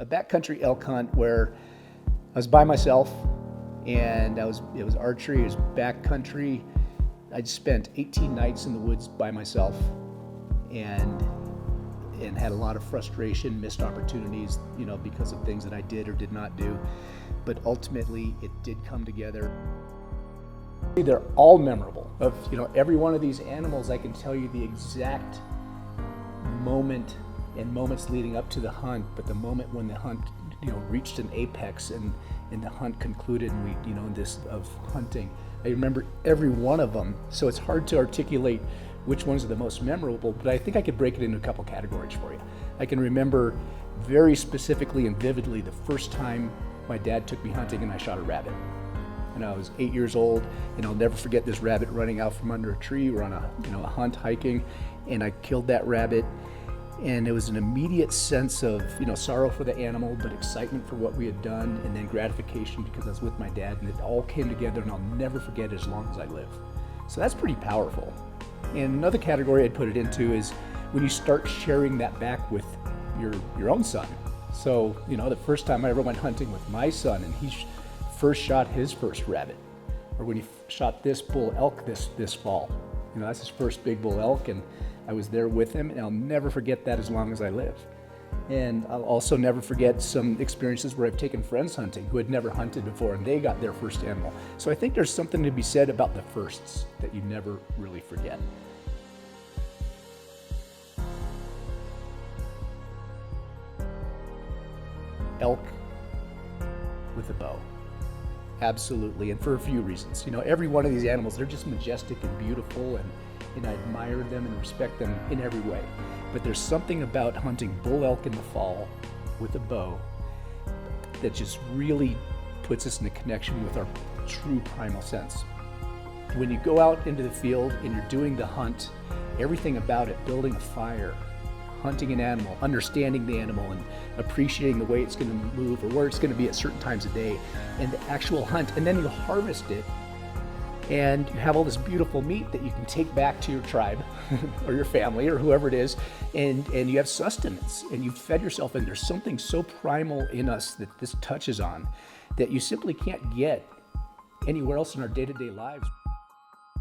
a backcountry elk hunt where I was by myself, and it was archery, it was backcountry. I'd spent 18 nights in the woods by myself, and had a lot of frustration, missed opportunities, because of things that I did or did not do. But ultimately, it did come together. They're all memorable. Of every one of these animals, I can tell you the exact moment and moments leading up to the hunt, but the moment when the hunt reached an apex and the hunt concluded, and we in this of hunting, I remember every one of them. So it's hard to articulate which ones are the most memorable, but I think I could break it into a couple categories for you. I can remember very specifically and vividly the first time my dad took me hunting and I shot a rabbit. And I was 8 years old, and I'll never forget this rabbit running out from under a tree. We're on a hunt hiking, and I killed that rabbit. And it was an immediate sense of sorrow for the animal, but excitement for what we had done, and then gratification because I was with my dad, and it all came together, and I'll never forget it as long as I live. So that's pretty powerful. And another category I'd put it into is when you start sharing that back with your own son. So the first time I ever went hunting with my son, and he first shot his first rabbit, or when he shot this bull elk this fall. That's his first big bull elk, and I was there with him, and I'll never forget that as long as I live. And I'll also never forget some experiences where I've taken friends hunting who had never hunted before, and they got their first animal. So I think there's something to be said about the firsts that you never really forget. Elk with a bow. Absolutely, and for a few reasons. Every one of these animals, they're just majestic and beautiful, and I admire them and respect them in every way. But there's something about hunting bull elk in the fall with a bow that just really puts us in a connection with our true primal sense. When you go out into the field and you're doing the hunt, everything about it, building a fire, hunting an animal, understanding the animal, and appreciating the way it's going to move or where it's going to be at certain times of day, and the actual hunt, and then you harvest it, and you have all this beautiful meat that you can take back to your tribe or your family or whoever it is, and you have sustenance, and you've fed yourself, and there's something so primal in us that this touches on that you simply can't get anywhere else in our day-to-day lives.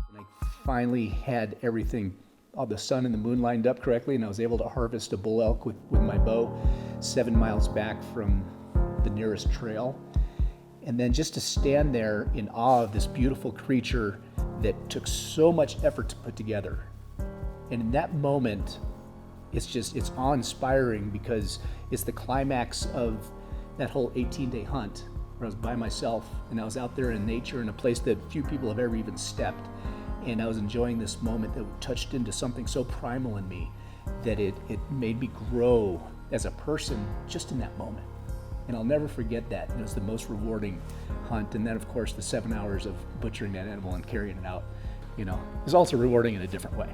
And I finally had everything, all the sun and the moon lined up correctly, and I was able to harvest a bull elk with my bow 7 miles back from the nearest trail. And then just to stand there in awe of this beautiful creature that took so much effort to put together. And in that moment, it's awe-inspiring because it's the climax of that whole 18-day hunt where I was by myself, and I was out there in nature in a place that few people have ever even stepped. And I was enjoying this moment that touched into something so primal in me that it made me grow as a person just in that moment. And I'll never forget that. It was the most rewarding hunt. And then, of course, the 7 hours of butchering that animal and carrying it out, is also rewarding in a different way.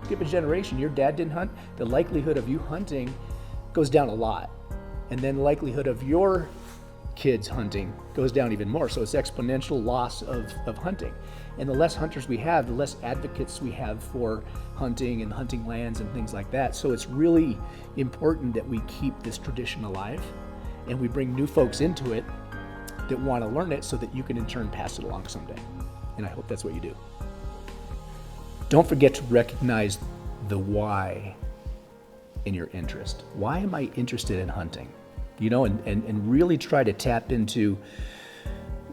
Skip a generation, your dad didn't hunt, the likelihood of you hunting goes down a lot. And then the likelihood of your kids hunting goes down even more. So it's exponential loss of hunting. And the less hunters we have, the less advocates we have for hunting and hunting lands and things like that. So it's really important that we keep this tradition alive and we bring new folks into it that want to learn it so that you can in turn pass it along someday. And I hope that's what you do. Don't forget to recognize the why in your interest. Why am I interested in hunting? And really try to tap into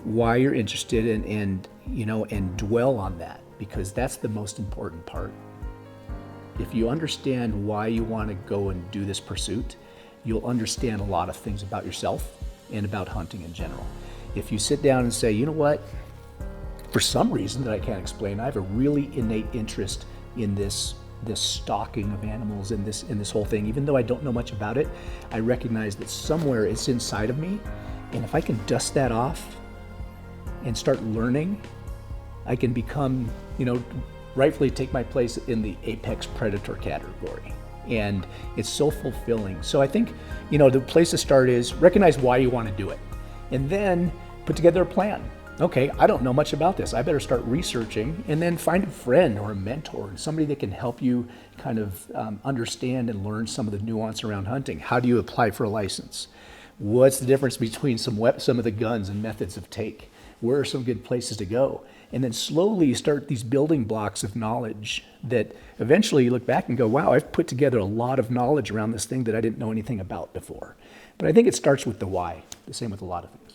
why you're interested in, and dwell on that, because that's the most important part. If you understand why you want to go and do this pursuit, you'll understand a lot of things about yourself and about hunting in general. If you sit down and say, you know what, for some reason that I can't explain, I have a really innate interest in this stalking of animals in this whole thing. Even though I don't know much about it, I recognize that somewhere it's inside of me, and if I can dust that off and start learning, I can become, rightfully take my place in the apex predator category. And it's so fulfilling. So I think, the place to start is recognize why you want to do it, and then put together a plan. okay, I don't know much about this. I better start researching and then find a friend or a mentor, somebody that can help you kind of understand and learn some of the nuance around hunting. How do you apply for a license? What's the difference between some of the guns and methods of take? Where are some good places to go? And then slowly you start these building blocks of knowledge that eventually you look back and go, wow, I've put together a lot of knowledge around this thing that I didn't know anything about before. But I think it starts with the why, the same with a lot of things.